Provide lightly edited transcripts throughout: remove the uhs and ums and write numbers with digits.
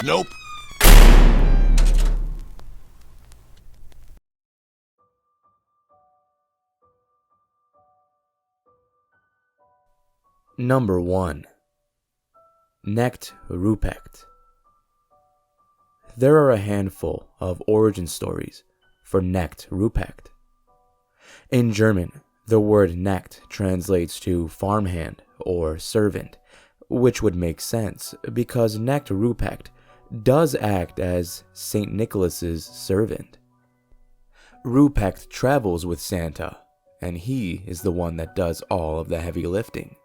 Nope. Number 1. Knecht Ruprecht. There are a handful of origin stories for Knecht Ruprecht. In German, the word Knecht translates to farmhand or servant, which would make sense because Knecht Ruprecht does act as St. Nicholas's servant. Ruprecht travels with Santa, and he is the one that does all of the heavy lifting.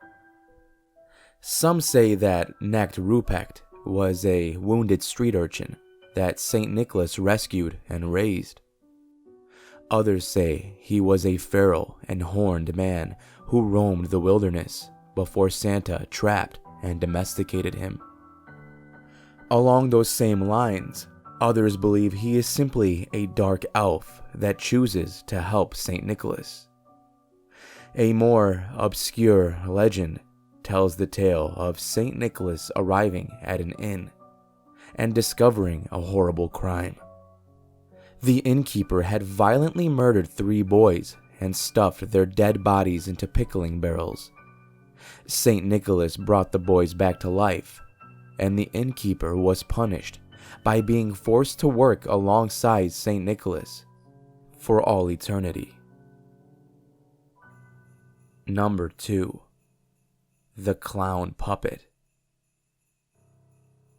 Some say that Knecht Ruprecht was a wounded street urchin that St. Nicholas rescued and raised. Others say he was a feral and horned man who roamed the wilderness before Santa trapped and domesticated him. Along those same lines, others believe he is simply a dark elf that chooses to help St. Nicholas. A more obscure legend tells the tale of St. Nicholas arriving at an inn and discovering a horrible crime. The innkeeper had violently murdered 3 boys and stuffed their dead bodies into pickling barrels. St. Nicholas brought the boys back to life, and the innkeeper was punished by being forced to work alongside St. Nicholas for all eternity. Number 2. The Clown Puppet.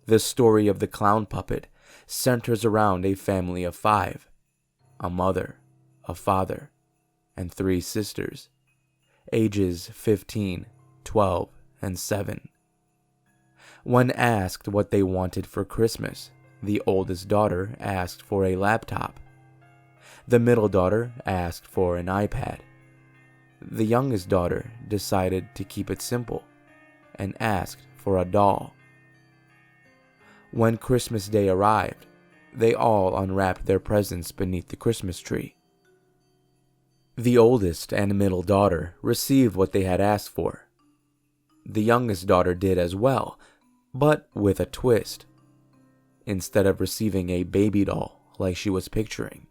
The story of the clown puppet centers around a family of 5, a mother, a father, and 3 sisters, ages 15, 12, and 7. When asked what they wanted for Christmas, the oldest daughter asked for a laptop. The middle daughter asked for an iPad. The youngest daughter decided to keep it simple and asked for a doll. When Christmas Day arrived, they all unwrapped their presents beneath the Christmas tree. The oldest and middle daughter received what they had asked for. The youngest daughter did as well, but with a twist. Instead of receiving a baby doll like she was picturing,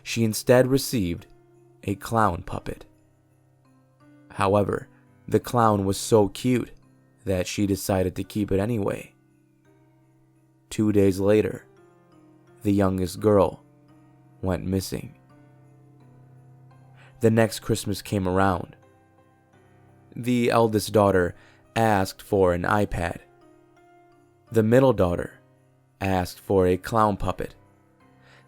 she instead received a clown puppet. However, the clown was so cute that she decided to keep it anyway. 2 days later, the youngest girl went missing. The next Christmas came around. The eldest daughter asked for an iPad. The middle daughter asked for a clown puppet,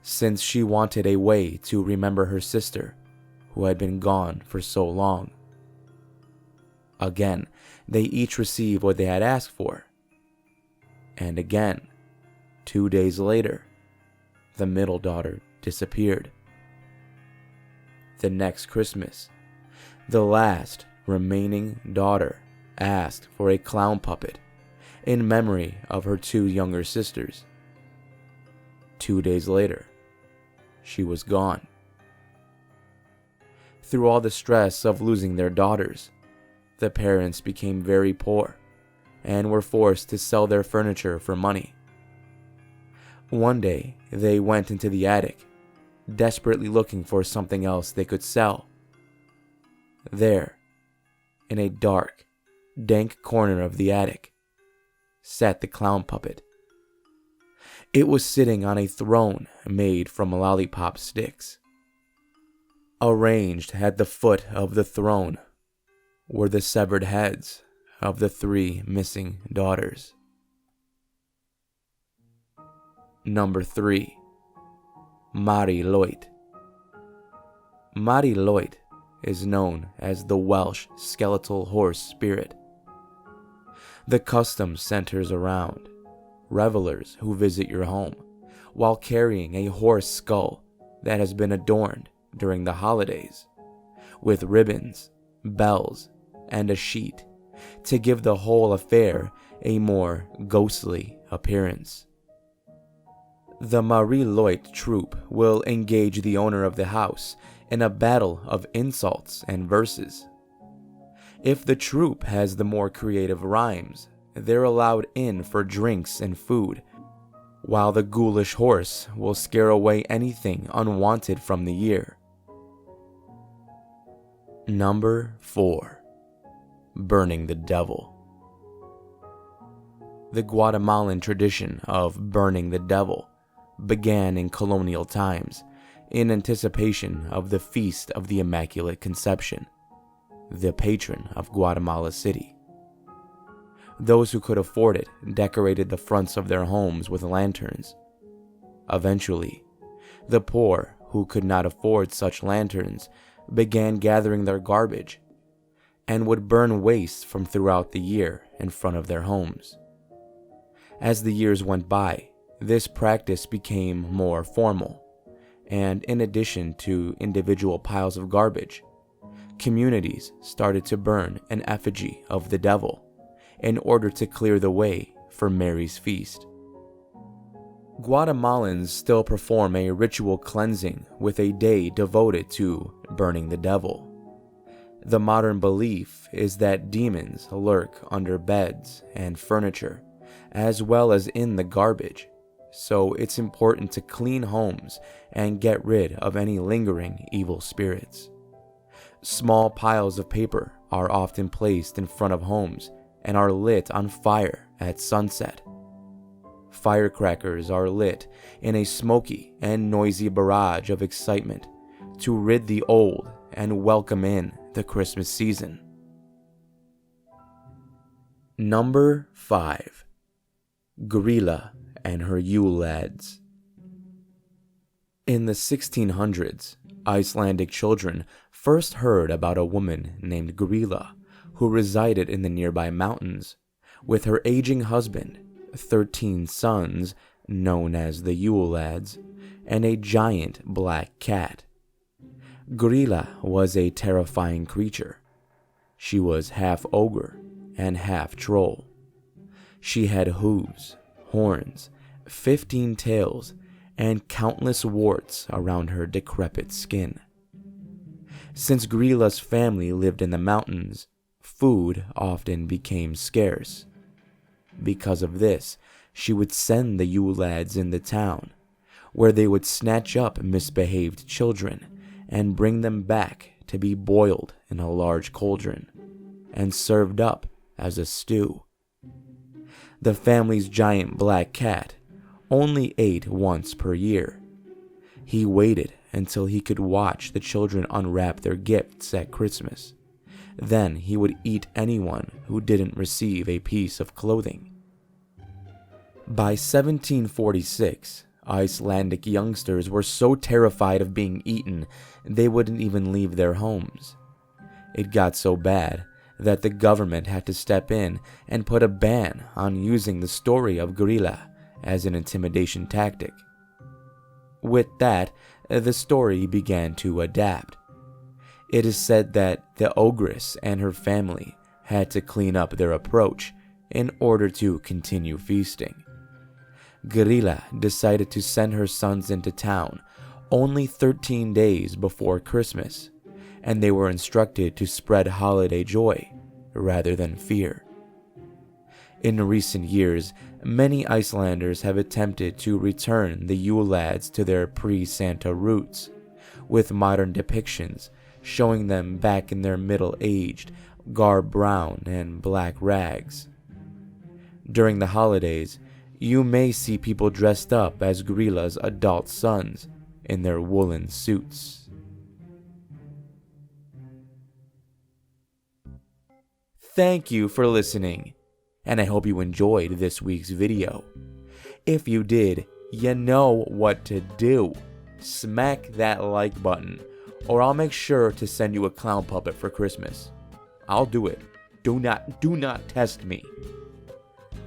since she wanted a way to remember her sister, who had been gone for so long. Again, they each received what they had asked for. And again, 2 days later, the middle daughter disappeared. The next Christmas, the last remaining daughter asked for a clown puppet in memory of her 2 younger sisters. 2 days later, she was gone. Through all the stress of losing their daughters, the parents became very poor and were forced to sell their furniture for money. One day, they went into the attic, desperately looking for something else they could sell. There, in a dark, dank corner of the attic, sat the clown puppet. It was sitting on a throne made from lollipop sticks. Arranged at the foot of the throne were the severed heads of the 3 missing daughters. Number 3. Lwyd. Lwyd is known as the Welsh skeletal horse spirit. The custom centers around revelers who visit your home while carrying a horse skull that has been adorned during the holidays with ribbons, bells, and a sheet to give the whole affair a more ghostly appearance. The Lwyd troupe will engage the owner of the house in a battle of insults and verses. If the troupe has the more creative rhymes, they're allowed in for drinks and food, while the ghoulish horse will scare away anything unwanted from the year. Number 4. Burning the devil. The Guatemalan tradition of burning the devil began in colonial times in anticipation of the Feast of the Immaculate Conception, the patron of Guatemala City. Those who could afford it decorated the fronts of their homes with lanterns. Eventually, the poor who could not afford such lanterns began gathering their garbage and would burn waste from throughout the year in front of their homes. As the years went by, this practice became more formal, and in addition to individual piles of garbage, communities started to burn an effigy of the devil in order to clear the way for Mary's feast. Guatemalans still perform a ritual cleansing with a day devoted to burning the devil. The modern belief is that demons lurk under beds and furniture, as well as in the garbage, so it's important to clean homes and get rid of any lingering evil spirits. Small piles of paper are often placed in front of homes and are lit on fire at sunset. Firecrackers are lit in a smoky and noisy barrage of excitement to rid the old and welcome in the Christmas season. Number 5. Grilla and her Yule lads. In the 1600s, Icelandic children first heard about a woman named Grilla who resided in the nearby mountains with her aging husband, 13 sons known as the Yule lads, and a giant black cat. Grilla was a terrifying creature. She was half ogre and half troll. She had hooves, horns, 15 tails, and countless warts around her decrepit skin. Since Grilla's family lived in the mountains, food often became scarce. Because of this, she would send the Yule lads in the town, where they would snatch up misbehaved children and bring them back to be boiled in a large cauldron and served up as a stew. The family's giant black cat only ate once per year. He waited until he could watch the children unwrap their gifts at Christmas. Then he would eat anyone who didn't receive a piece of clothing. By 1746, Icelandic youngsters were so terrified of being eaten, they wouldn't even leave their homes. It got so bad that the government had to step in and put a ban on using the story of Grilla as an intimidation tactic. With that, the story began to adapt. It is said that the ogress and her family had to clean up their approach in order to continue feasting. Grilla decided to send her sons into town only 13 days before Christmas, and they were instructed to spread holiday joy rather than fear. In recent years, many Icelanders have attempted to return the Yule lads to their pre-Santa roots, with modern depictions showing them back in their middle-aged, garb-brown and black rags. During the holidays, you may see people dressed up as Grilla's adult sons in their woolen suits. Thank you for listening, and I hope you enjoyed this week's video. If you did, you know what to do. Smack that like button, or I'll make sure to send you a clown puppet for Christmas. I'll do it. Do not test me.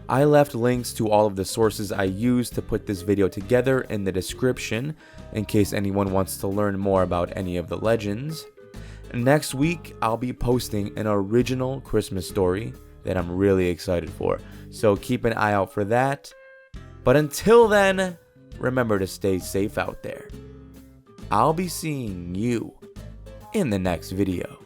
I left links to all of the sources I used to put this video together in the description, in case anyone wants to learn more about any of the legends. Next week, I'll be posting an original Christmas story that I'm really excited for, so keep an eye out for that. But until then, remember to stay safe out there. I'll be seeing you in the next video.